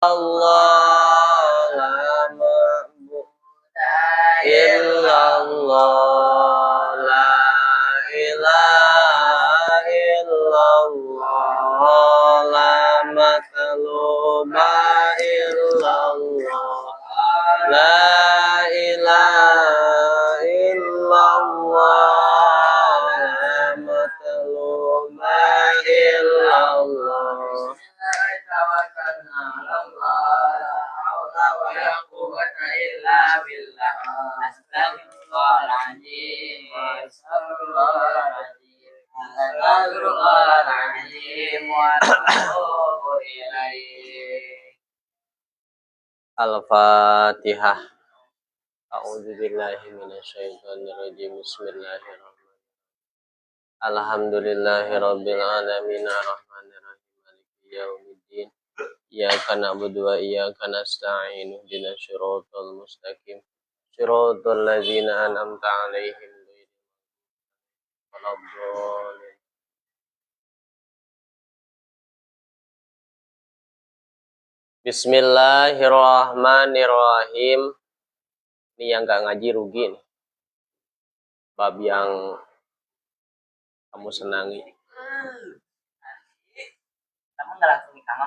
Allah la ma'budu illallah la ilaha illallah la matluba illallah la ilaha illallah la matluba illallah Al-Fatihah. A'udzubillahi minasyaitonirrajim. Bismillahirrahmanirrahim. Alhamdulillahirabbil alamin arrahmanirrahim maliki yaumiddin. Iyyaka na'budu wa iyyaka nasta'in. Ihdinas siratal mustaqim. Siratal ladzina an'amta 'alaihim ghairil maghdubi 'alaihim. Bismillahirrahmanirrahim. Ini yang gak ngaji rugi nih. Bab yang kamu senangi.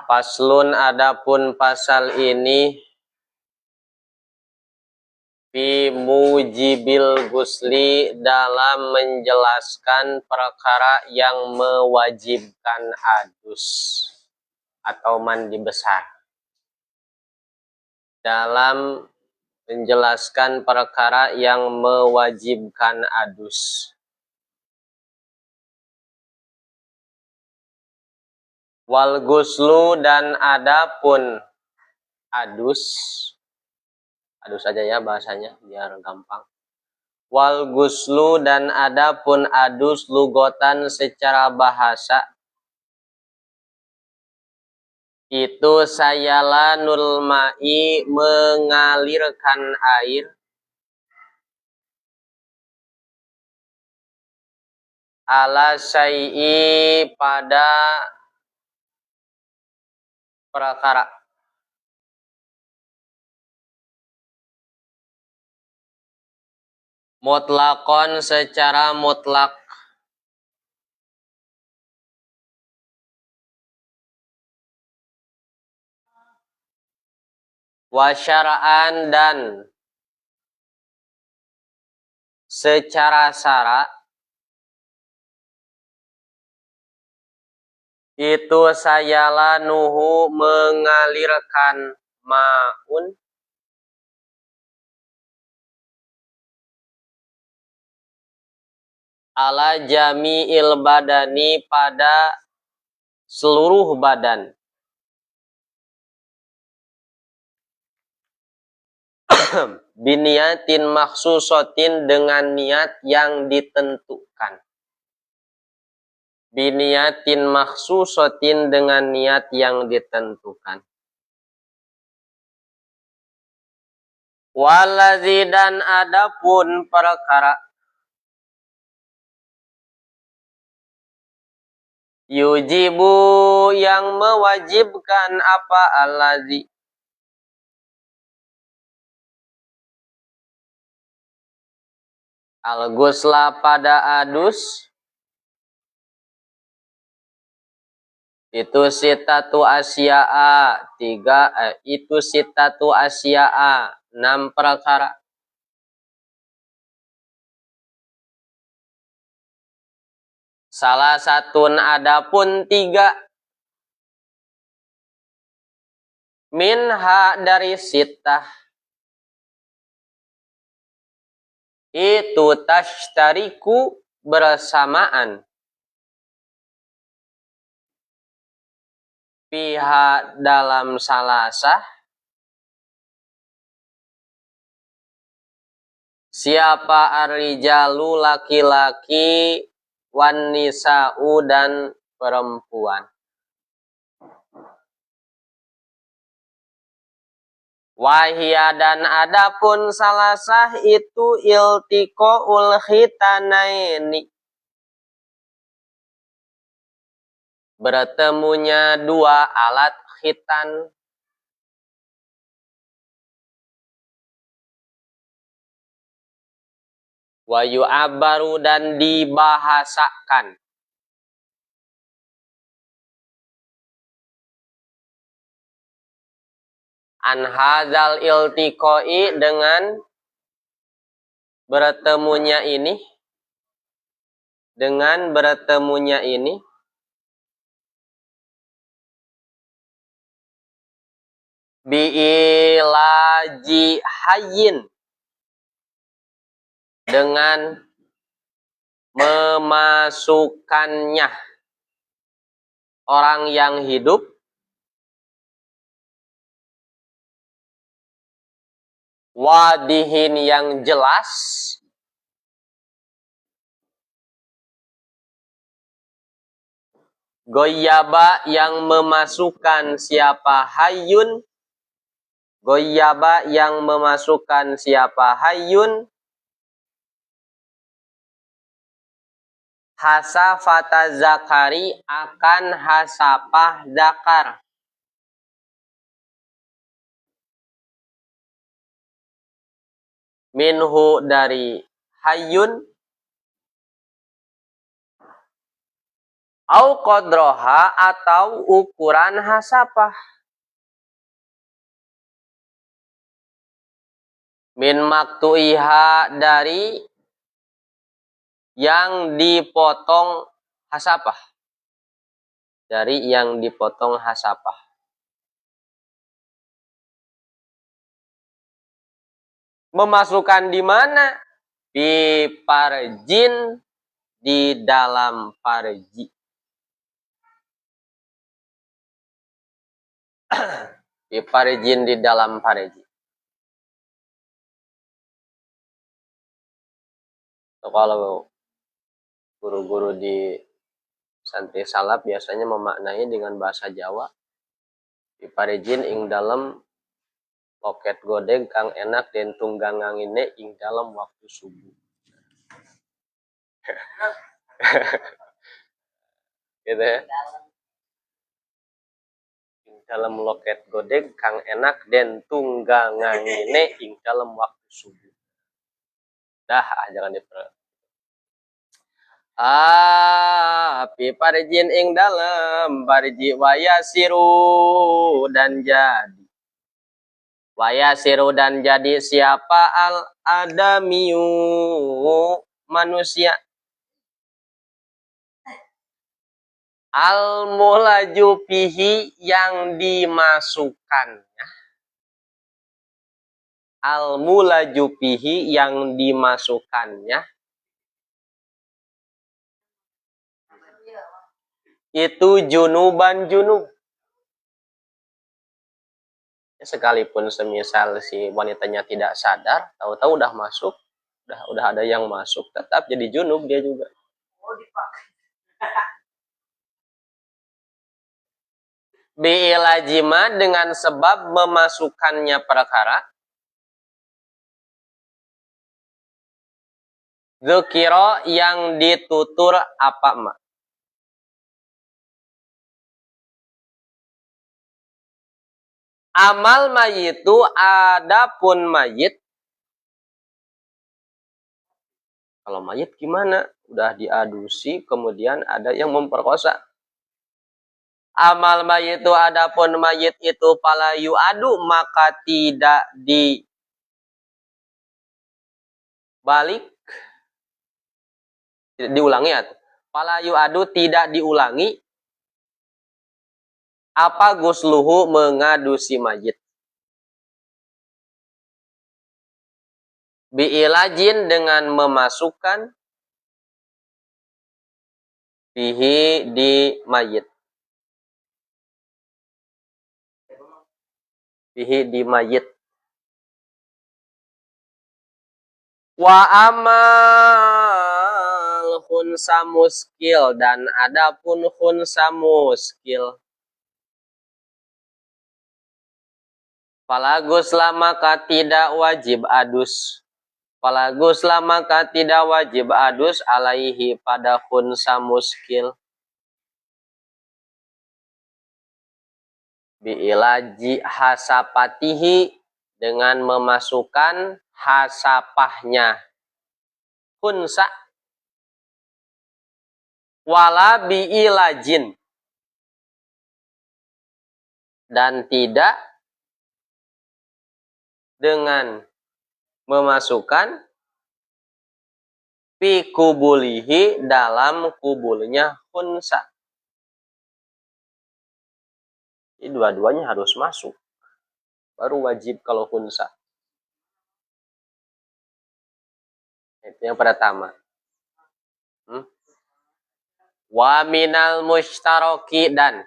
Paslun, adapun pasal ini fi mujibil gusli, dalam menjelaskan perkara yang mewajibkan adus atau mandi besar. Dalam menjelaskan perkara yang mewajibkan adus. Wal guslu, dan adapun adus. Adus aja ya bahasanya biar gampang. Wal guslu, dan adapun adus lugotan secara bahasa. Itu sayalanul ma'i, mengalirkan air. Ala syai'i, pada perkara. Mutlakon, secara mutlak. Wasyara'an, dan secara syara. Itu sayalanuhu, mengalirkan ma'un. Ala jami'il badani, pada seluruh badan. Biniyatin maksusotin, dengan niat yang ditentukan. Biniyatin maksusotin, dengan niat yang ditentukan. Waladzi, dan adapun perkara. Yujibu, yang mewajibkan apa alladzi. Al-gusla, pada adus. Itu sitatu asya'a, itu sitatu asya'a, 6 perkara. Salah satun, adapun 3. Minha, dari sitah. Itu tashtariku, bersamaan. Pihak dalam salasah. Siapa ar-rijalu, laki-laki, wan nisa'u, dan perempuan. Wahia, dan adapun salasah itu iltiqaul khitanaini, bertemunya 2 alat khitan. Wa yu'abbaru dan dibahasakan. An hadzal iltiqai dengan bertemunya ini. Dengan bertemunya ini. Bi'ilaji hayyin. Dengan memasukkannya orang yang hidup wadihin yang jelas goyaba yang memasukkan siapa hayyun goyaba yang memasukkan siapa hayyun hasafata zakari akan hasapah zakar. Minhu dari hayyun au qadroha atau ukuran hasapah. Min maktuiha dari yang dipotong hasapah. Dari yang dipotong hasapah. Memasukkan di mana? Di parjin, di dalam parji. Di parjin, di dalam parji. So, kalau guru-guru di santri salaf biasanya memaknai dengan bahasa Jawa. Di parjin ing dalam loket godeg kang enak dan tunggangang ini ing dalam waktu subuh. Gitu ya. Ing dalam loket godeg kang enak dan tunggangang ini ing dalam waktu subuh. Dah, jangan diper. Api parjin ing dalam parji wayasiru dan jadi. Wayasiru dan jadi siapa al-adamiyu manusia. Al-mulaju fihi yang dimasukkannya. Al-mulaju fihi yang dimasukkannya. Itu junuban junub. Sekalipun semisal si wanitanya tidak sadar, tahu-tahu udah masuk, udah ada yang masuk, tetap jadi junub dia juga. Bi'ilajima dengan sebab memasukkannya perkara. Dzukira yang ditutur apa ma? Amal mayitu adapun mayit. Kalau mayit gimana? Udah diadusi, kemudian ada yang memperkosa. Amal mayit itu adapun mayit itu pala yu'adu maka tidak dibalik, tidak diulangi atau pala yu'adu tidak diulangi apa gusluhu mengadusi mayit. Bi'ilajin dengan memasukkan fihi di mayit. Fihi di mayit. Wa amal khunsa muskil dan adapun khunsa muskil. Falagus lamaka tidak wajib adus. Falagus lamaka tidak wajib adus alaihi pada khunsa muskil. Bi'ilaji hasapatihi dengan memasukkan hasapahnya. khunsa wala biilajin, dan tidak dengan memasukkan fi kubulihi dalam kubulnya khunsa. Jadi dua-duanya harus masuk, baru wajib kalau khunsa. Itu yang pertama. Wa minal mushtaraki, dan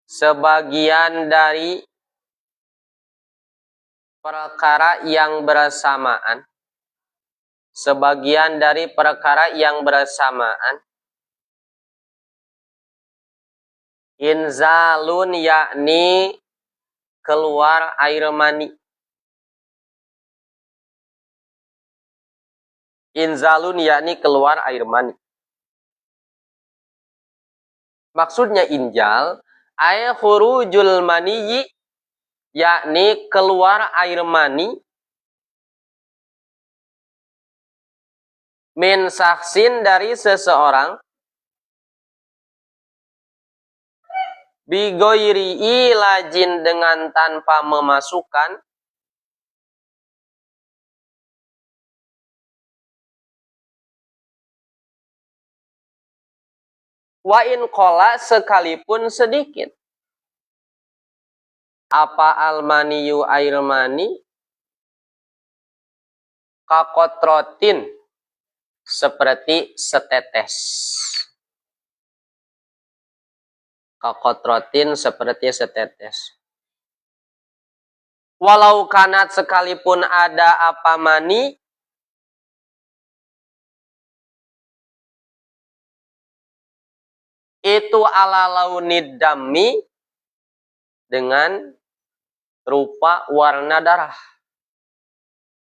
sebagian dari perkara yang bersamaan, sebagian dari perkara yang bersamaan, inzalun yakni keluar air mani. Inzalun yakni keluar air mani. Maksudnya injal ay khurujul maniyyi, yakni keluar air mani, min saksin dari seseorang, bigoiri ilajin dengan tanpa memasukkan, wa in qala sekalipun sedikit, apa almaniyu air mani, kakotrotin seperti setetes, kakotrotin seperti setetes. Walau kanat sekalipun ada apa mani, itu ala launid dami, dengan rupa warna darah,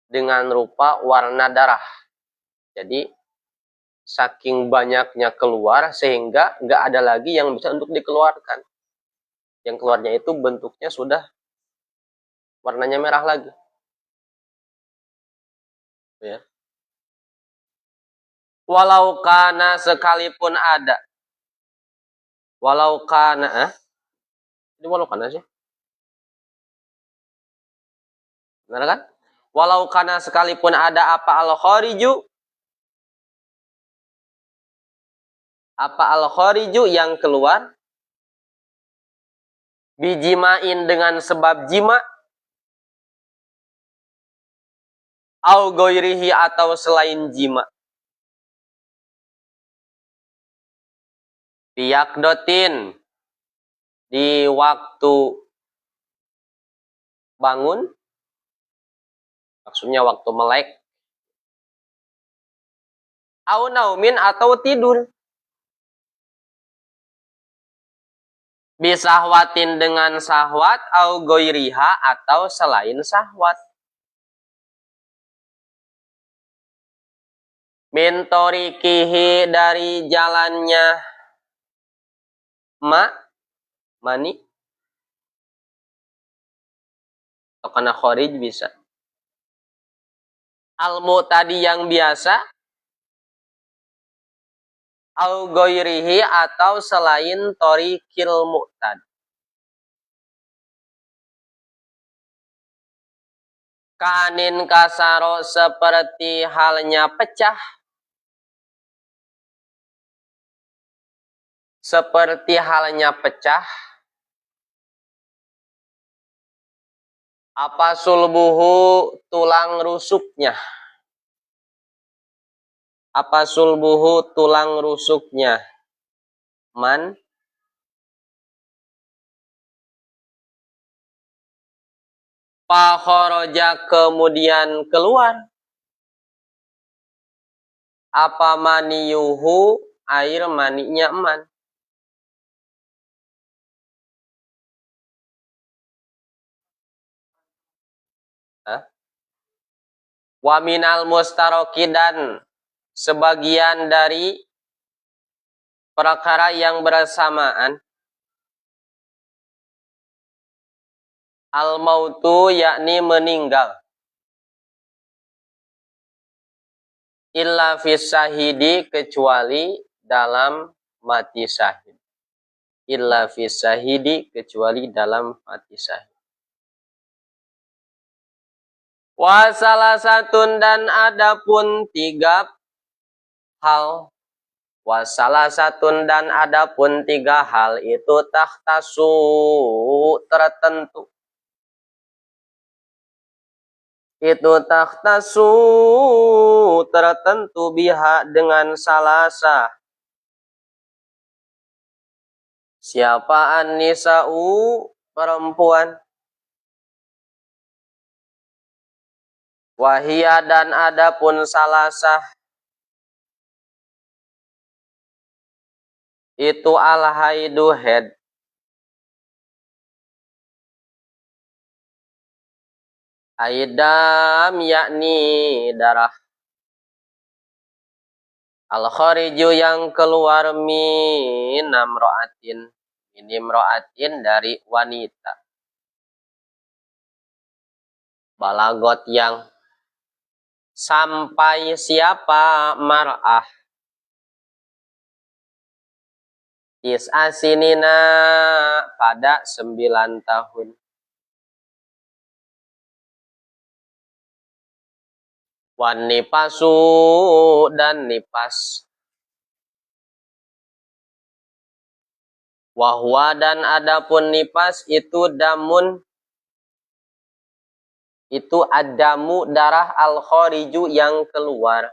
dengan rupa warna darah. Jadi saking banyaknya keluar sehingga nggak ada lagi yang bisa untuk dikeluarkan. Yang keluarnya itu bentuknya sudah warnanya merah lagi. Ya. Walau kana sekalipun ada. Walau kana, ini walau kana sih. Benar kan? Walau kana sekalipun ada apa al-khariju, apa al-khariju yang keluar, bijimain dengan sebab jima, au goirihi atau selain jima, biyakdotin di waktu bangun, maksudnya waktu melek, au naumin atau tidur, bisahwatin dengan sahwat, au goiriha atau selain sahwat, mintorikihi dari jalannya mani, atau karena kharij bisa, al-mu'tadi yang biasa, au goirihi atau selain torikil mu'tad. Kanin kasaro seperti halnya pecah, seperti halnya pecah, apa sulbuhu tulang rusuknya, apa sulbuhu tulang rusuknya, man fakhoroja kemudian keluar, apa maniyuhu air maninya man. Wa minal mustaroki, dan sebagian dari perkara yang bersamaan, al-mautu yakni meninggal, illa fis syahidi, kecuali dalam mati syahid. Illa fis syahidi, kecuali dalam mati syahid. Wa salah satun, dan adapun 3 hal. Wa salah satun, dan adapun 3 hal itu takhtasu, tertentu. Itu takhtasu, tertentu, biha, dengan salasa. Siapa an-nisa'u, perempuan. Wahia, dan adapun salasah itu al-haidu, head. Aidam, yakni darah. Al-khariju, yang keluar min amro'atin, ini imro'atin, dari wanita. Balagot, yang sampai siapa mar'ah. Tis'a sinina, pada 9 tahun. Wan nipasu, dan nipas. Wahwa, dan adapun nipas itu damun, itu adamu, darah, al-khariju, yang keluar.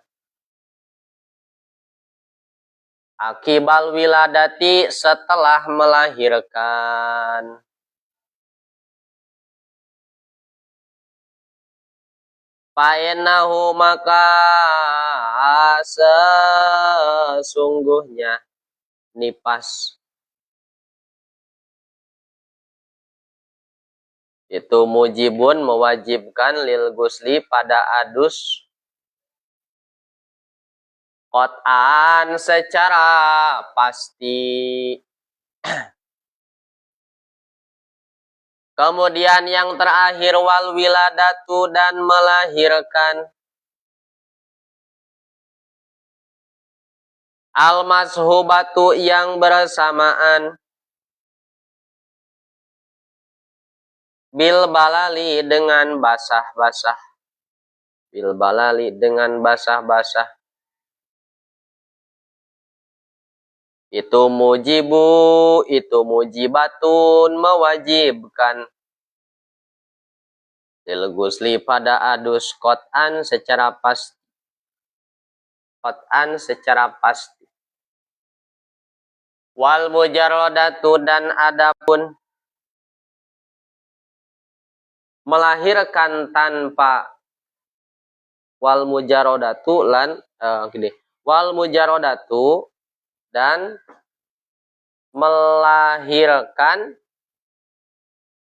Akibal wiladati, setelah melahirkan. Faenahu, maka sesungguhnya nipas itu mujibun, mewajibkan, lil gusli, pada adus, qot'an, secara pasti. Kemudian yang terakhir, wal wiladatu, dan melahirkan. Al mashubatu, yang bersamaan. Bil balali, dengan basah-basah. Bil balali, dengan basah-basah. Itu mujibu, itu mujibatun, mewajibkan. Lil gusli, pada adus, qot'an, secara pasti. Qot'an, secara pasti. Wal mujarrodatu, dan adapun melahirkan tanpa. Wal mujarrodatu, lan wal mujarrodatu, dan melahirkan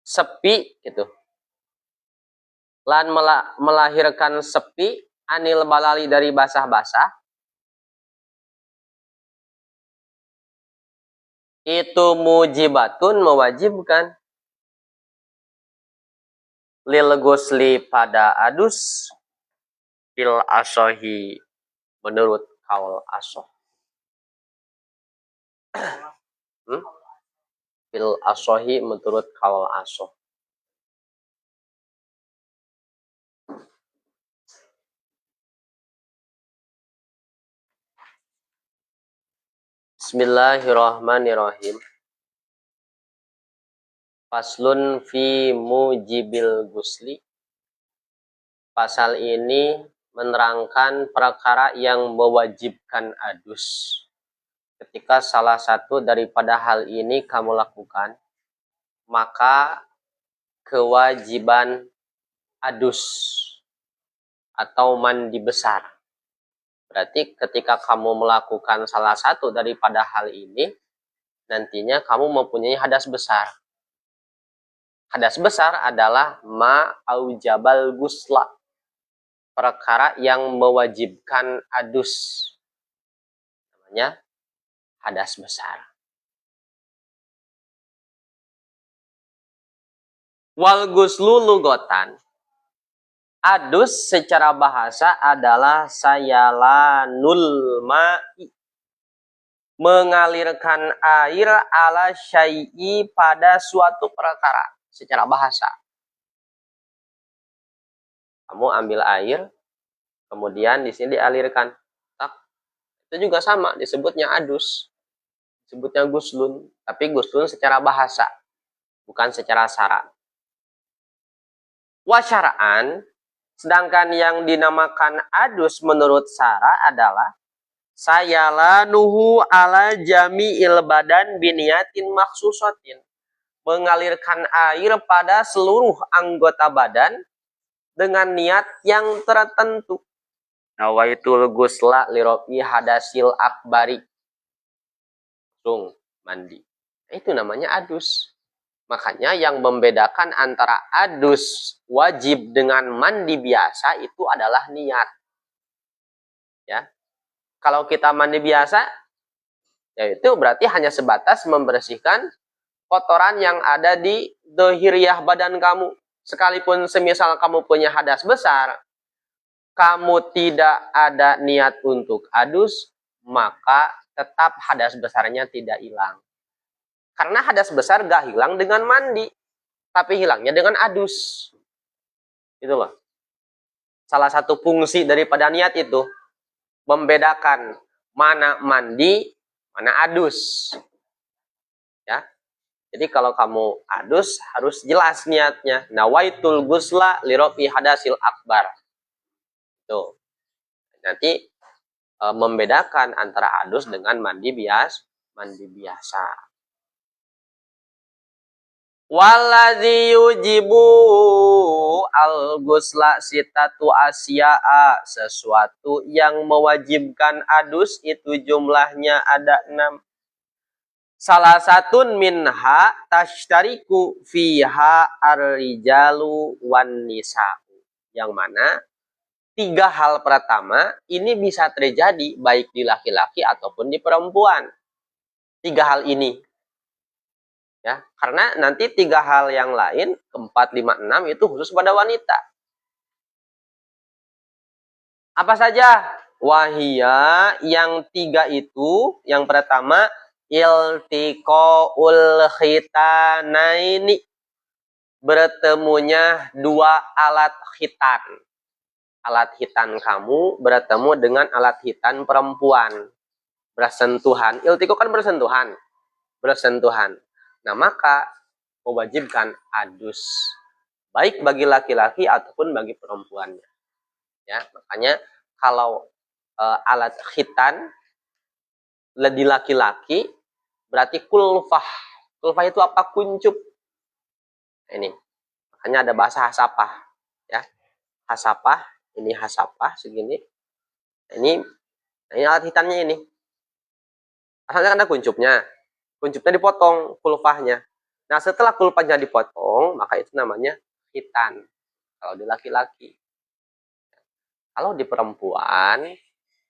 sepi, gitu. Lan melahirkan sepi, anil balali, dari basah-basah. Itu mujibatun, mewajibkan. Lil gusli, pada adus. Fil asohi, menurut kaul asoh. Fil asohi, menurut kaul asoh. Bismillahirrahmanirrahim. Faslun fi mujibil gusli. Pasal ini menerangkan perkara yang mewajibkan adus. Ketika salah satu daripada hal ini kamu lakukan, maka kewajiban adus atau mandi besar. Berarti ketika kamu melakukan salah satu daripada hal ini, nantinya kamu mempunyai hadas besar. Hadas besar adalah ma'aujabal gusla, perkara yang mewajibkan adus. Namanya hadas besar. Wal guslu lugotan. Adus secara bahasa adalah sayalanul ma'i, mengalirkan air ala syai'i pada suatu perkara secara bahasa. Kamu ambil air, kemudian di sini dialirkan. Itu juga sama, disebutnya adus. Disebutnya guslun, tapi guslun secara bahasa, bukan secara syarat. Wasyara'an, sedangkan yang dinamakan adus menurut syara adalah sayalanuhu ala jami'il badan biniyatin maksusatin, mengalirkan air pada seluruh anggota badan dengan niat yang tertentu. Nawaitul gusla lirofi hadasil akbari, langsung mandi. Itu namanya adus. Makanya yang membedakan antara adus wajib dengan mandi biasa itu adalah niat. Ya. Kalau kita mandi biasa, ya itu berarti hanya sebatas membersihkan kotoran yang ada di dohiriyah badan kamu. Sekalipun semisal kamu punya hadas besar, kamu tidak ada niat untuk adus, maka tetap hadas besarnya tidak hilang. Karena hadas besar gak hilang dengan mandi, tapi hilangnya dengan adus. Itu loh. Salah satu fungsi daripada niat itu membedakan mana mandi, mana adus. Ya. Jadi kalau kamu adus harus jelas niatnya. Nawaitul gusla lirofi hadasil akbar. Tuh. Nanti membedakan antara adus dengan mandi biasa. Waladzi yujibu al-ghusla sitatu asya'a, sesuatu yang mewajibkan adus itu jumlahnya ada 6. Salah satun minha tashtariku fiha ar-rijalu wan nisa'u, yang mana 3 hal pertama ini bisa terjadi baik di laki-laki ataupun di perempuan. 3 hal ini. Ya, karena nanti 3 hal yang lain, 4, 5, 6 itu khusus pada wanita. Apa saja? Wahia, yang 3 itu, yang pertama, iltiqaul khitanaini, bertemunya 2 alat khitan. Alat khitan kamu bertemu dengan alat khitan perempuan. Bersentuhan. Iltiqo kan bersentuhan. Nah, maka mewajibkan adus, baik bagi laki-laki ataupun bagi perempuannya. Ya, makanya kalau alat khitan di laki-laki berarti kulfah. Kulfah itu apa? Kuncup. Ini. Makanya ada bahasa hasapah, ya. Hasapah, ini hasapah segini. Ini alat khitannya ini. Asalnya kan ada kuncupnya. Kuncupnya dipotong kulfahnya. Nah, setelah kulfahnya dipotong, maka itu namanya khitan. Kalau di laki-laki. Kalau di perempuan,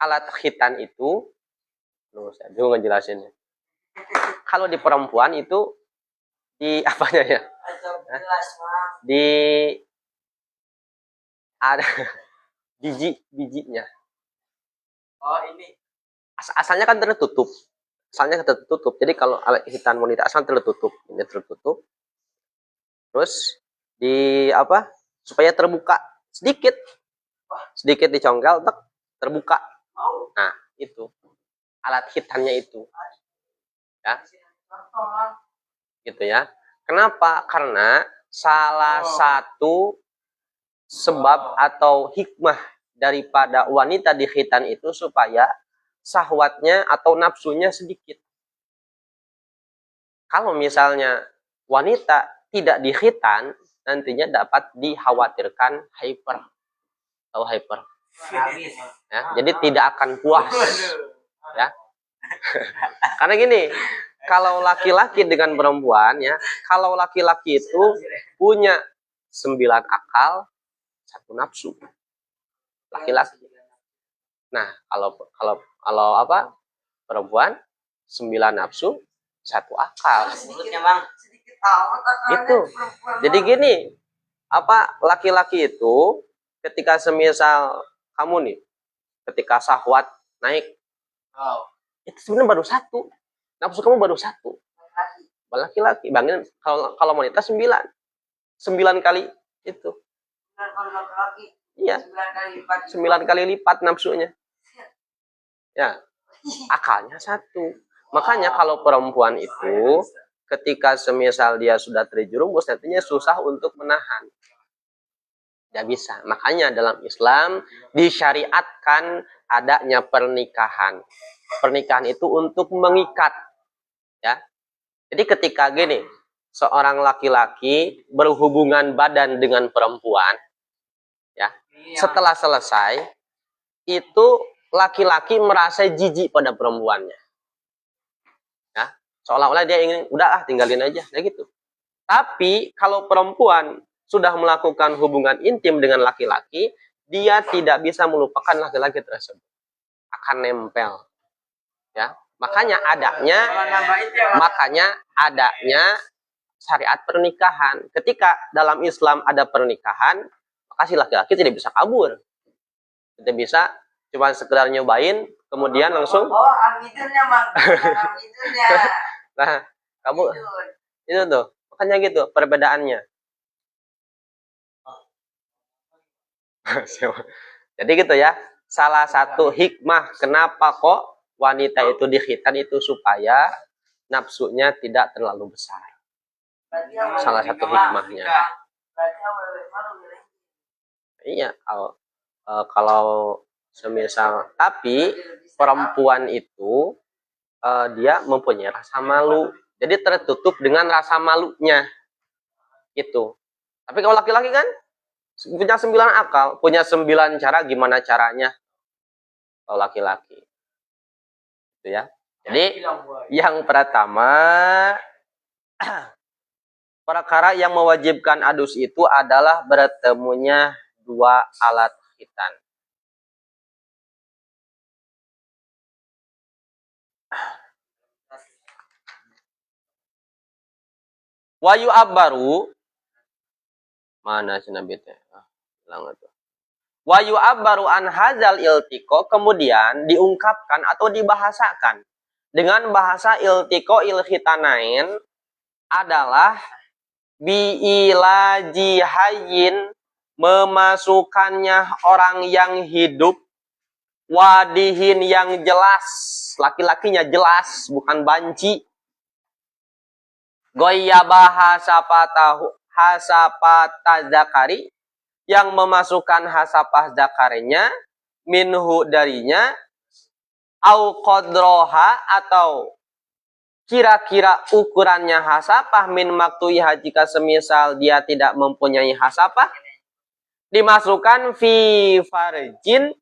alat khitan itu, saya juga ngejelasinnya. Kalau di perempuan itu, di apanya ya? Di ada biji-bijinya. Oh, ini. Asalnya kan tertutup. Asalnya tertutup. Jadi kalau alat khitan wanita asal tertutup, ini tertutup. Terus di apa? Supaya terbuka sedikit dicongkel, terbuka. Nah, itu alat khitannya itu. Ya. Gitu ya. Kenapa? Karena salah satu sebab atau hikmah daripada wanita di khitan itu supaya syahwatnya atau nafsunya sedikit. Kalau misalnya wanita tidak di khitan, nantinya dapat dikhawatirkan hyper atau hyper. Ya, jadi tidak akan puas. Ya. Karena gini, kalau laki-laki dengan perempuan, ya, kalau laki-laki itu punya 9 akal, 1 nafsu. Laki-laki. Nah, kalau apa? Perempuan 9 nafsu, 1 akal. Itu. Jadi gini, apa, laki-laki itu ketika semisal kamu nih, ketika syahwat naik, itu sebenarnya baru satu. Nafsu kamu baru satu. Laki-laki. Bangin kalau wanita 9. 9 kali itu. Iya. 9 kali lipat nafsunya. Ya. Akalnya satu. Makanya kalau perempuan itu ketika semisal dia sudah terjerumus, nantinya susah untuk menahan. Tidak bisa. Makanya dalam Islam disyariatkan adanya pernikahan. Pernikahan itu untuk mengikat. Ya. Jadi ketika gini, seorang laki-laki berhubungan badan dengan perempuan, ya, setelah selesai, itu laki-laki merasa jijik pada perempuannya. Ya, seolah-olah dia ingin, udah tinggalin aja, kayak gitu. Tapi kalau perempuan sudah melakukan hubungan intim dengan laki-laki, dia tidak bisa melupakan laki-laki tersebut. Akan nempel. Ya, makanya adanya syariat pernikahan. Ketika dalam Islam ada pernikahan, maka si laki-laki tidak bisa kabur. Tidak bisa cuma sekedar nyobain, kemudian langsung. Nah, kamu itu tuh, makanya gitu perbedaannya. Jadi gitu ya. Salah satu hikmah kenapa kok wanita itu dikhitan itu supaya nafsunya tidak terlalu besar. Salah satu hikmahnya. Iya, kalau semisal, tapi perempuan itu dia mempunyai rasa malu. Jadi tertutup dengan rasa malunya. Itu. Tapi kalau laki-laki kan punya 9 akal, punya 9 cara gimana caranya. Kalau laki-laki. Itu ya. Jadi yang pertama, perkara yang mewajibkan adus itu adalah bertemunya 2 alat khitan. Wayu abbaru, mana sih Nabi teh? Hilang itu. Wayu abbaru an hazal iltiko, kemudian diungkapkan atau dibahasakan dengan bahasa iltiko ilkhitanain adalah biilaji hayyin, memasukkannya orang yang hidup, wadihin yang jelas, laki-lakinya jelas bukan banci, goyabah hasapata zakari, yang memasukkan hasapah zakarinya, minhu darinya, au qadroha, atau kira-kira ukurannya hasapah, min maktuiha, jika semisal dia tidak mempunyai hasapah, dimasukkan fi farjin,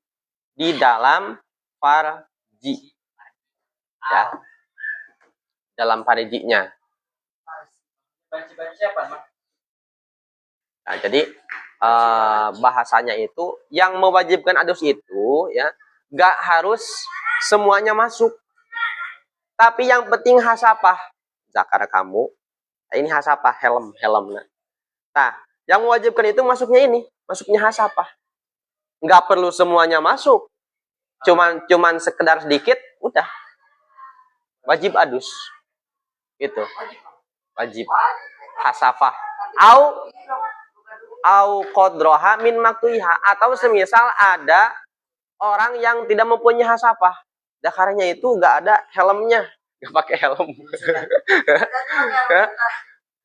di dalam farji, ya, dalam farjinya. Nah, jadi bahasanya itu yang mewajibkan adus itu, ya, gak harus semuanya masuk, tapi yang penting hasapah. Zakar kamu, ini hasapah, helm. Nah, yang mewajibkan itu masuknya hasapah. Nggak perlu semuanya masuk, cuman sekedar sedikit, udah wajib adus, gitu. Wajib hasafah. Au qadroha min maktuiha, atau semisal ada orang yang tidak mempunyai hasafah, dakarnya itu nggak ada helmnya, nggak pakai helm.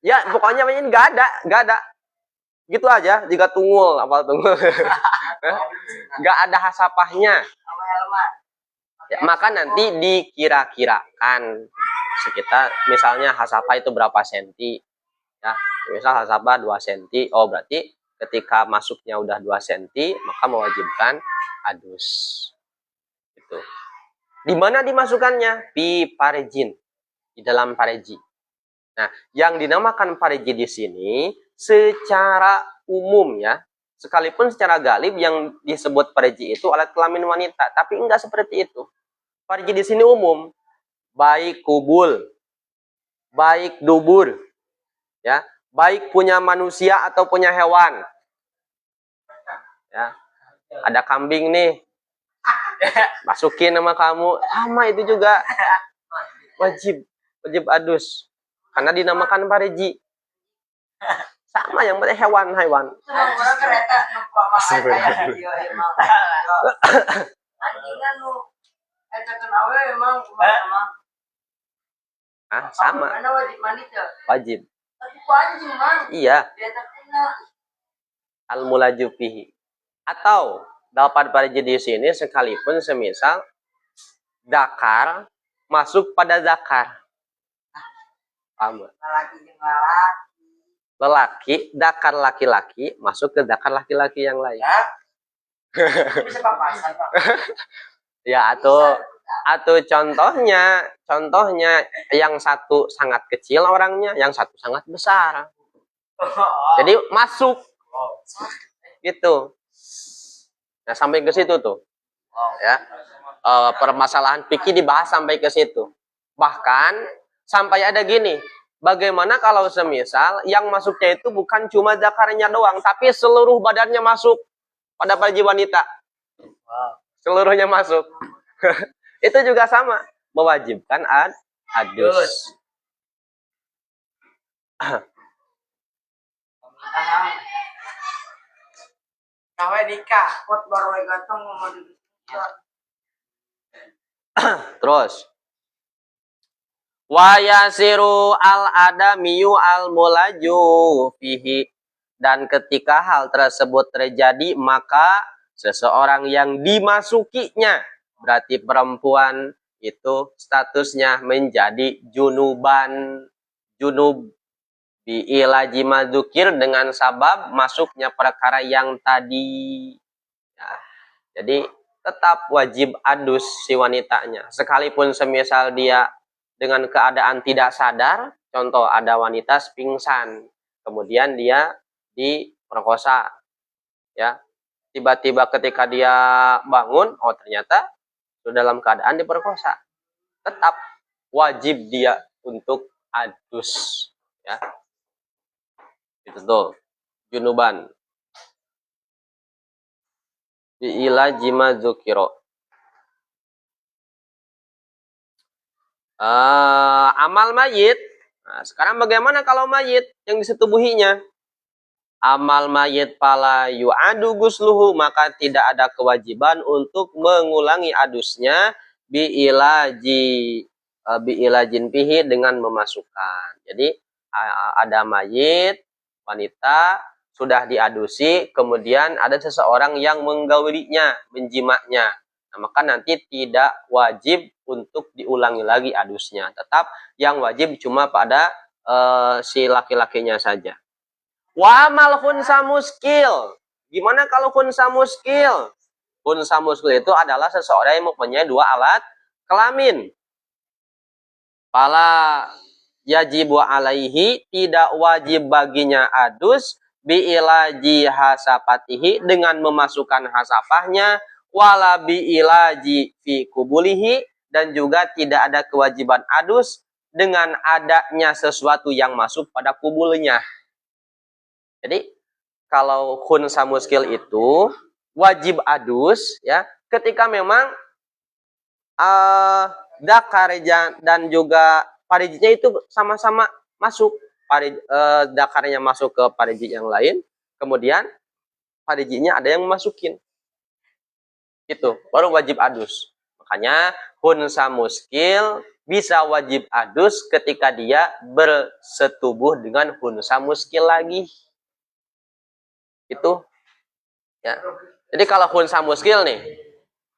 Ya pokoknya ini nggak ada, gitu aja. Jika tunggul, nggak ada hasafahnya, ya, maka nanti dikira-kirakan sekitar, misalnya hasafah itu berapa senti, ya, misal hasabah 2 cm, oh berarti ketika masuknya udah 2 cm, maka mewajibkan adus. Itu. Di mana dimasukkannya? Di parejin, di dalam pareji. Nah, yang dinamakan pareji di sini secara umum, ya, sekalipun secara galib yang disebut pareji itu alat kelamin wanita, tapi enggak seperti itu. Pareji di sini umum, baik kubul, baik dubur, ya, baik punya manusia atau punya hewan. Ya, ada kambing nih, masukin nama kamu, sama itu juga wajib adus karena dinamakan pariji. Sama yang penting hewan-hewan. Sama. Wajib. Iya. Al-mulaju fihi. Atau dapat pariji di sini sekalipun semisal zakar masuk pada zakar. Paham? Lelaki, zakar laki-laki masuk ke zakar laki-laki yang lain. Ya, atau contohnya yang satu sangat kecil orangnya, yang satu sangat besar. Jadi masuk gitu. Nah, sampai ke situ tuh. Ya. Permasalahan fikih dibahas sampai ke situ. Bahkan sampai ada gini, bagaimana kalau semisal yang masuknya itu bukan cuma zakarnya doang, tapi seluruh badannya masuk pada pariji wanita. Seluruhnya masuk. Itu juga sama, mewajibkan adus. Terus wa yasiru al-adamiyu al-mulaju fihi, dan ketika hal tersebut terjadi maka seseorang yang dimasukinya, berarti perempuan itu statusnya menjadi junuban, junub bi'ilaji madzukir, dengan sabab masuknya perkara yang tadi. Ya, jadi tetap wajib adus si wanitanya. Sekalipun semisal dia dengan keadaan tidak sadar, contoh ada wanita pingsan, kemudian dia diperkosa. Ya, tiba-tiba ketika dia bangun, oh ternyata sudah dalam keadaan diperkosa. Tetap wajib dia untuk adus. Ya. Itu tuh, junuban. Bi'ilaji madzukiro. Amal mayit. Nah, sekarang bagaimana kalau mayit yang disetubuhinya? Amal mayit pala yu'adu gusluhu, maka tidak ada kewajiban untuk mengulangi adusnya bi'ilajin pihi, dengan memasukkan. Jadi ada mayit wanita sudah diadusi, kemudian ada seseorang yang menggaulinya, menjimaknya. Nah, maka nanti tidak wajib untuk diulangi lagi adusnya. Tetap yang wajib cuma pada si laki-lakinya saja. Wa mal khunsa muskil. Gimana kalau khunsa muskil? Khunsa muskil itu adalah seseorang yang mempunyai dua alat kelamin. Pala yajibu alaihi, tidak wajib baginya adus bi'ilaji hasapatihi, dengan memasukkan hasapahnya, wala bi'ilaji fi kubulihi, dan juga tidak ada kewajiban adus dengan adanya sesuatu yang masuk pada kubulnya. Jadi kalau khunsa muskil itu wajib adus ya ketika memang dakar dan juga parijinya itu sama-sama masuk. Dakarnya masuk ke pariji yang lain, kemudian parijinya ada yang masukin. Itu baru wajib adus. Makanya khunsa muskil bisa wajib adus ketika dia bersetubuh dengan khunsa muskil lagi. Itu ya. Jadi kalau khunsa muskil nih,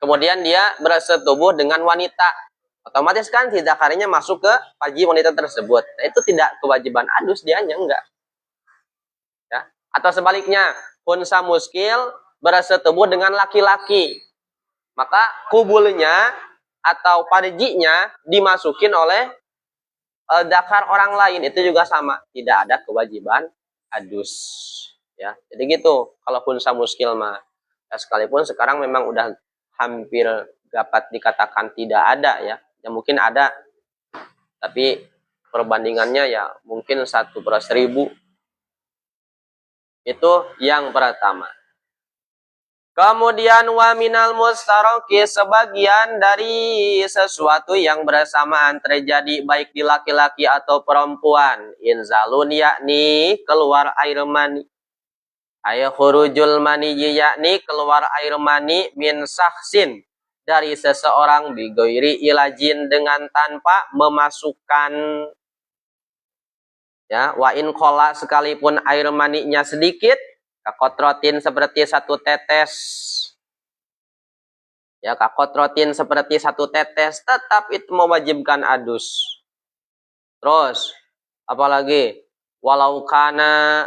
kemudian dia bersetubuh dengan wanita, otomatis kan si zakarnya masuk ke pariji wanita tersebut. Nah, itu tidak kewajiban adus, dianya enggak. Ya. Atau sebaliknya, khunsa muskil bersetubuh dengan laki-laki, maka kubulnya atau parijinya dimasukin oleh zakar orang lain, itu juga sama, tidak ada kewajiban adus. Ya, jadi gitu. Kalau khunsa muskil mah, ya sekalipun sekarang memang udah hampir dapat dikatakan tidak ada ya. Ya mungkin ada, tapi perbandingannya ya mungkin 1/1000. Itu yang pertama. Kemudian wa minal mustaraki, sebagian dari sesuatu yang bersamaan terjadi baik di laki-laki atau perempuan. Inzalun yakni keluar air mani. Khurujul mani yakni keluar air mani min sahsin dari seseorang bigoiri ilajin dengan tanpa memasukkan, ya, wa in khola, sekalipun air maninya sedikit, kakotrotin seperti satu tetes, ya, kakotrotin seperti satu tetes, tetap itu mewajibkan adus. Terus apalagi walau kana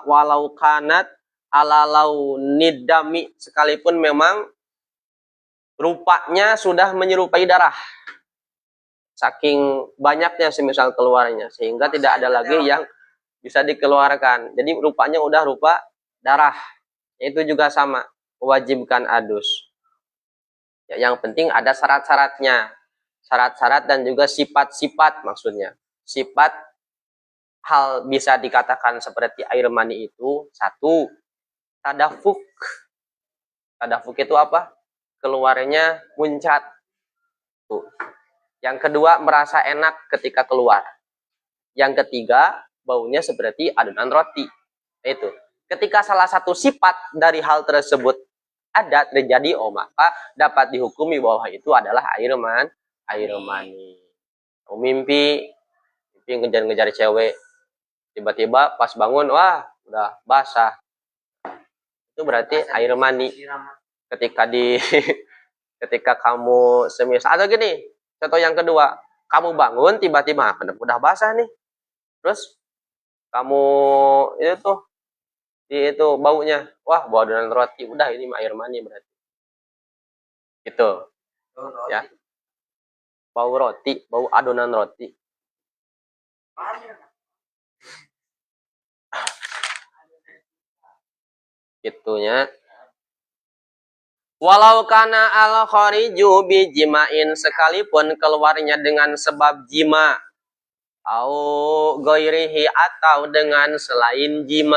walau kanat ala launidami, sekalipun memang rupanya sudah menyerupai darah, saking banyaknya semisal keluarnya, sehingga tidak ada lagi yang bisa dikeluarkan. Jadi rupanya udah rupa darah. Itu juga sama, mewajibkan adus. Ya, yang penting ada syarat-syaratnya. Syarat-syarat dan juga sifat-sifat maksudnya. Sifat hal bisa dikatakan seperti air mani itu, satu, tadafuk. Tadafuk itu apa? Keluarnya muncat. Tuh. Yang kedua, merasa enak ketika keluar. Yang ketiga, baunya seperti adonan roti. Itu. Ketika salah satu sifat dari hal tersebut ada terjadi, maka dapat dihukumi bahwa itu adalah air mani. Mimpi ngejar-ngejar cewek, tiba-tiba pas bangun, wah, udah basah. Itu berarti air mani. Ketika kamu semisal, atau gini, contoh yang kedua, kamu bangun tiba-tiba udah basah nih. Terus kamu itu baunya, wah, bau adonan roti, udah ini air mani berarti. Gitu. Ya. Bau roti, bau adonan roti. Gitunya. Walau kana al khariju bi jimain, sekalipun keluarnya dengan sebab jima, au ghairihi, atau dengan selain jima.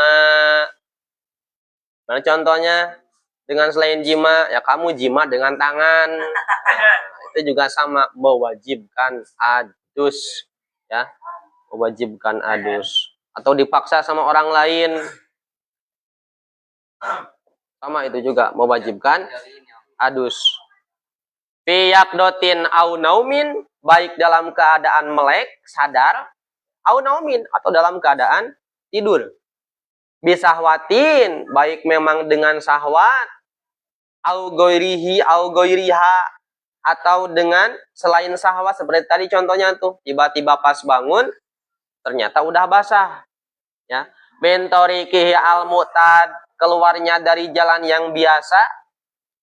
Nah, contohnya dengan selain jima, ya kamu jima dengan tangan. Nah, itu juga sama, mewajibkan adus, ya, mewajibkan adus. Atau dipaksa sama orang lain, sama itu juga mewajibkan adus. Fi yaqdotin au naumin, baik dalam keadaan melek sadar, au naumin, atau dalam keadaan tidur. Bisahwatin, baik memang dengan syahwat, au goirihi au goiriha, atau dengan selain syahwat, seperti tadi contohnya tuh, tiba-tiba pas bangun ternyata udah basah, ya. Mentorikihi al mu'tad, keluarnya dari jalan yang biasa,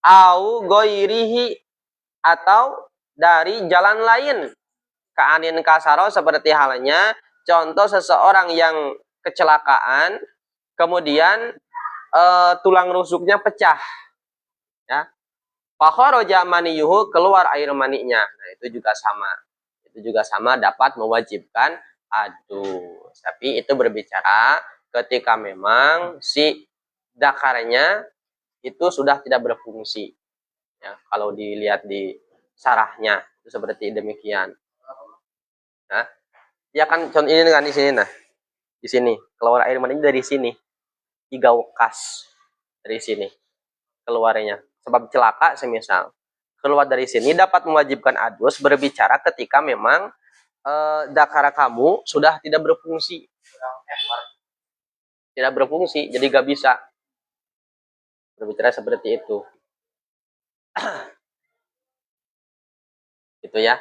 au goirihi, atau dari jalan lain. Ka'anin kasaro, seperti halnya contoh seseorang yang kecelakaan, kemudian tulang rusuknya pecah, ya. Fakharaja maniyuhu, keluar air maninya. Nah, itu juga sama dapat mewajibkan adus. Tapi itu berbicara ketika memang si dakarnya itu sudah tidak berfungsi, ya. Kalau dilihat di sarahnya itu seperti demikian. Nah, ya kan contoh ini kan di sini, nah. Di sini keluar air mani dari sini. 3 wekas dari sini keluarnya. Sebab celaka semisal. Keluar dari sini dapat mewajibkan adus, berbicara ketika memang dakara kamu sudah tidak berfungsi. Tidak berfungsi, jadi gak bisa. Berbicara seperti itu. Itu ya.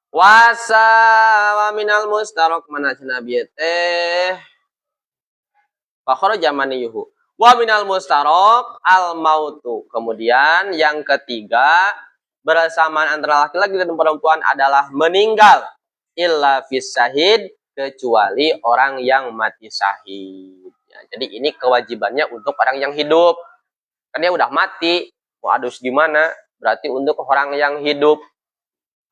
Wasa wa minal mustarok, mana Nabi teh fakhara jamani yuhu. Wa minal mustarok al mautu. Kemudian yang ketiga, bersamaan antara laki-laki dan perempuan adalah meninggal. Illa fis syahid, kecuali orang yang mati syahid. Ya, jadi ini kewajibannya untuk orang yang hidup. Kan dia udah mati, mau adus gimana? Berarti untuk orang yang hidup,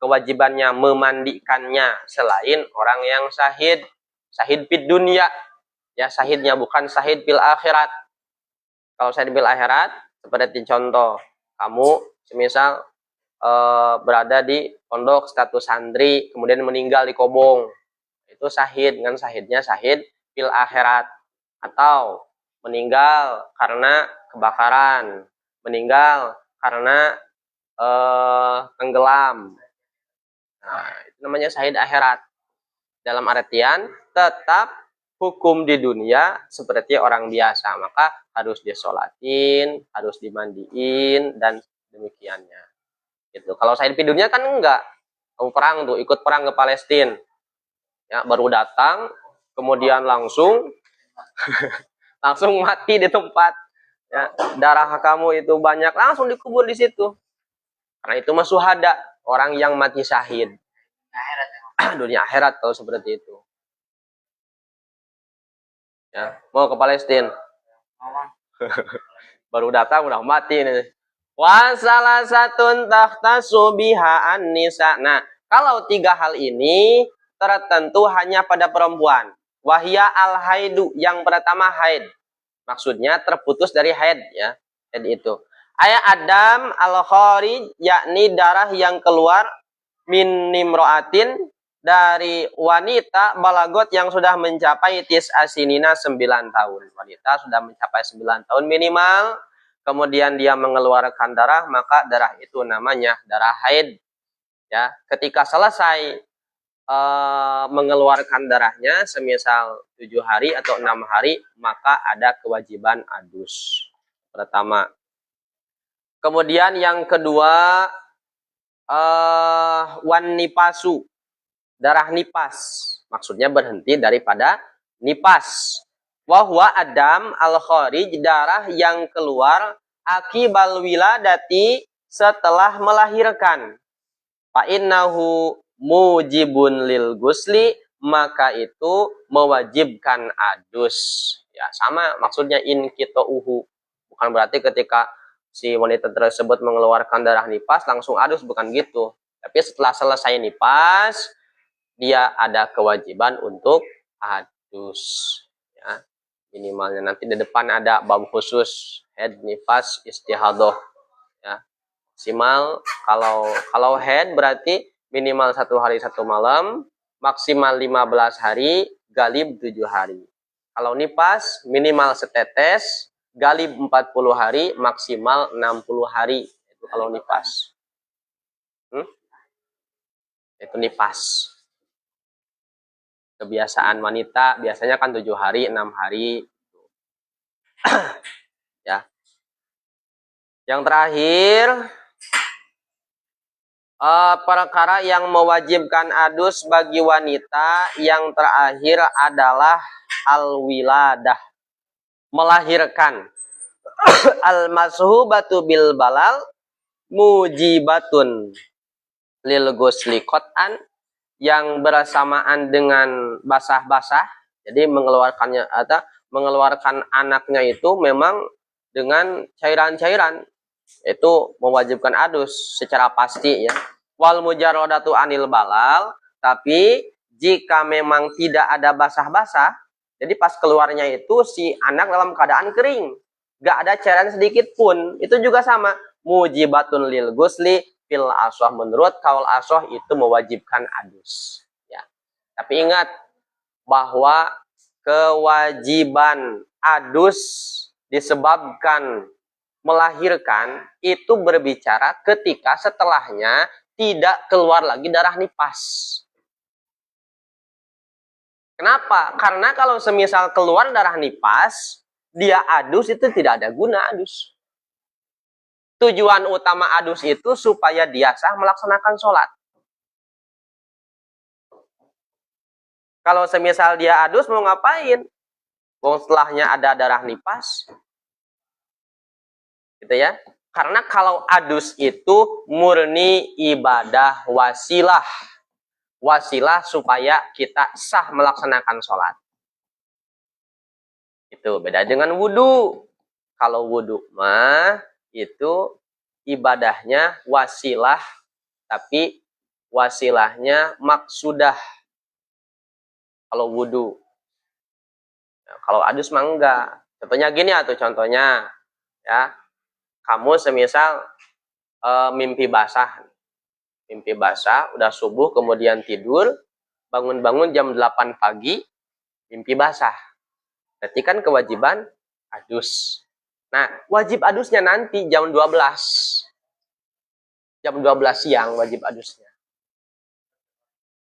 kewajibannya memandikannya selain orang yang syahid. Syahid fid dunya. Ya, syahidnya bukan syahid fil akhirat. Kalau syahid bil akhirat, seperti contoh, kamu semisal berada di pondok status santri, kemudian meninggal di Kobong, itu syahid, dengan syahidnya syahid bil akhirat. Atau meninggal karena kebakaran, meninggal karena tenggelam. Nah, itu namanya syahid akhirat. Dalam artian tetap hukum di dunia seperti orang biasa, maka harus disolatin, harus dimandiin, dan demikiannya. Gitu. Kalau syahid di dunia kan enggak, kamu perang tuh, ikut perang ke Palestina, ya baru datang, kemudian langsung mati di tempat, ya, darah kamu itu banyak, langsung dikubur di situ. Karena itu mah syuhada, orang yang mati syahid. Dunia akhirat kalau seperti itu. Ya, mau ke Palestina. Baru datang udah mati nih. Wa salah satun takhtasu biha an-nisa. Nah, kalau tiga hal ini tertentu hanya pada perempuan. Wahya al-haidu, yang pertama haid. Maksudnya terputus dari haid, ya. Haid itu. Ayat Adam al-kharij, yakni darah yang keluar min nimroatin, dari wanita balagot yang sudah mencapai asinina 9 tahun. Wanita sudah mencapai 9 tahun minimal, kemudian dia mengeluarkan darah, maka darah itu namanya darah haid. Ya, ketika selesai mengeluarkan darahnya, semisal 7 hari atau 6 hari, maka ada kewajiban adus. Pertama. Kemudian yang kedua, wan nipasu, darah nipas, maksudnya berhenti daripada nipas. Wahwa adam al-kharij, darah yang keluar akibal wiladati, setelah melahirkan. Fa innahu mujibun lil gusli, maka itu mewajibkan adus. Ya, sama maksudnya in kitouhu. Bukan berarti ketika si wanita tersebut mengeluarkan darah nipas langsung adus, bukan gitu. Tapi setelah selesai nipas, dia ada kewajiban untuk adus, ya. Minimalnya nanti di depan ada bab khusus head, nifas, istihadoh, ya. Maksimal kalau head berarti minimal 1 hari 1 malam, maksimal 15 hari, galib 7 hari. Kalau nifas minimal setetes, galib 40 hari, maksimal 60 hari. Itu kalau nifas. Itu nifas. Kebiasaan wanita biasanya kan 7 hari, 6 hari. Ya. Yang terakhir, perkara yang mewajibkan adus bagi wanita yang terakhir adalah al-wiladah, melahirkan. Al-mashubatu bil balal mujibatun lil ghusli qat'an, yang bersamaan dengan basah-basah, jadi mengeluarkan anaknya itu memang dengan cairan-cairan, itu mewajibkan adus secara pasti, ya. Wal mujarrodatu anil balal, tapi jika memang tidak ada basah-basah, jadi pas keluarnya itu si anak dalam keadaan kering, gak ada cairan sedikit pun, itu juga sama, mujibatun lil ghusli fil asoh, menurut kaul asoh itu mewajibkan adus, ya. Tapi ingat bahwa kewajiban adus disebabkan melahirkan itu berbicara ketika setelahnya tidak keluar lagi darah nipas. Kenapa? Karena kalau semisal keluar darah nipas, dia adus itu tidak ada guna adus. Tujuan utama adus itu supaya dia sah melaksanakan sholat. Kalau semisal dia adus mau ngapain? Setelahnya ada darah nipas. Gitu ya. Karena kalau adus itu murni ibadah wasilah. Wasilah supaya kita sah melaksanakan sholat. Itu beda dengan wudhu. Kalau wudhu mah itu ibadahnya wasilah, tapi wasilahnya maksudah. Kalau wudhu. Nah, kalau adus mah enggak. Contohnya gini contohnya. Ya, kamu semisal mimpi basah, udah subuh kemudian tidur, bangun-bangun jam 8 pagi, mimpi basah. Berarti kan kewajiban adus. Nah, wajib adusnya nanti jam 12. Jam 12 siang wajib adusnya.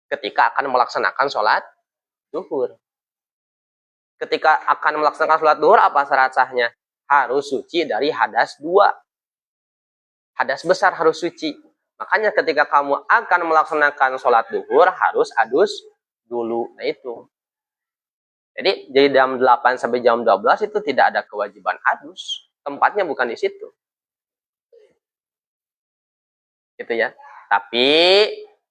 Ketika akan melaksanakan sholat duhur. Ketika akan melaksanakan sholat duhur, apa syarat sahnya? Harus suci dari hadas 2. Hadas besar harus suci. Makanya ketika kamu akan melaksanakan sholat duhur, harus adus dulu. Nah itu. Jadi dari jam 8 sampai jam 12 itu tidak ada kewajiban adus. Tempatnya bukan di situ. Gitu ya. Tapi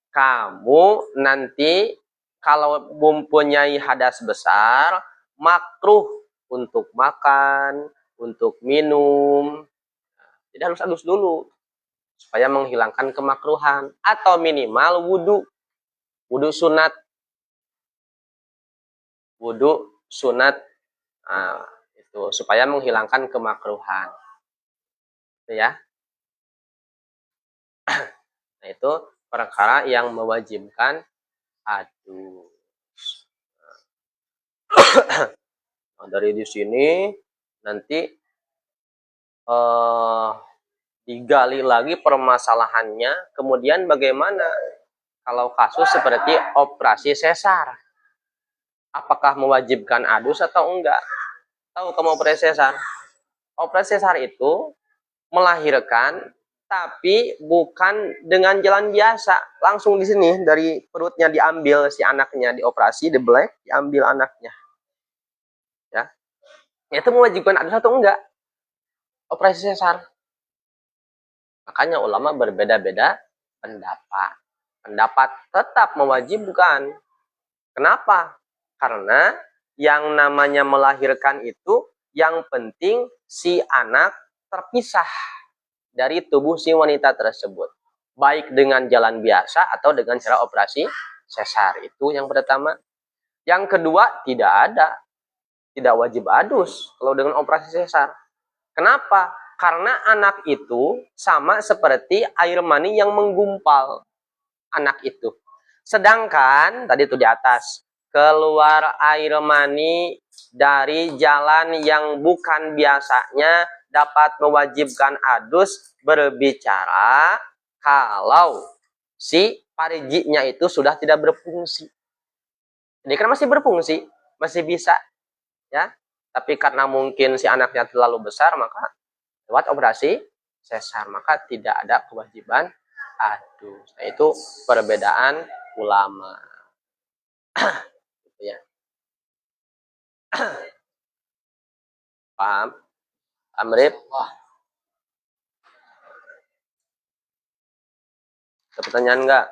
kamu nanti kalau mempunyai hadas besar, makruh untuk makan, untuk minum. Jadi harus adus dulu supaya menghilangkan kemakruhan, atau minimal wudu. Wudu sunat. Nah, itu supaya menghilangkan kemakruhan. Itu ya. Nah, itu perkara yang mewajibkan adus. Nah, dari di sini nanti digali lagi permasalahannya. Kemudian bagaimana kalau kasus seperti operasi sesar? Apakah mewajibkan adus atau enggak? Tahu kamu operasi sesar? Operasi sesar itu melahirkan, tapi bukan dengan jalan biasa. Langsung di sini dari perutnya diambil si anaknya, dioperasi, dibelek, diambil anaknya. Ya, itu mewajibkan adus atau enggak? Operasi sesar. Makanya ulama berbeda-beda pendapat. Pendapat tetap mewajibkan. Kenapa? Karena yang namanya melahirkan itu yang penting si anak terpisah dari tubuh si wanita tersebut. Baik dengan jalan biasa atau dengan cara operasi sesar. Itu yang pertama. Yang kedua, tidak wajib adus kalau dengan operasi sesar. Kenapa? Karena anak itu sama seperti air mani yang menggumpal. Anak itu. Sedangkan, tadi itu di atas, keluar air mani dari jalan yang bukan biasanya dapat mewajibkan adus, berbicara kalau si parijinya itu sudah tidak berfungsi. Jadi kan masih berfungsi, masih bisa, ya. Tapi karena mungkin si anaknya terlalu besar, maka lewat operasi sesar, maka tidak ada kewajiban adus. Nah, itu perbedaan ulama. Gitu ya. Paham? Amrib? Ada pertanyaan enggak?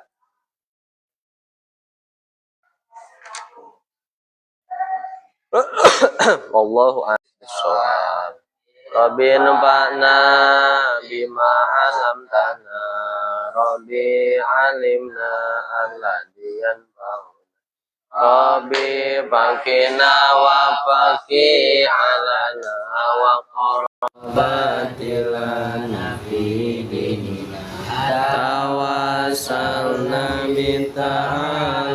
Wallahu a'lam. Rabbi naba'na bima alamtana. Rabbi alimna alladhiyan ba'una. Rabbi bakina wa baki alana wa qarabatilana fi dinina. Tawasalna binta'ala.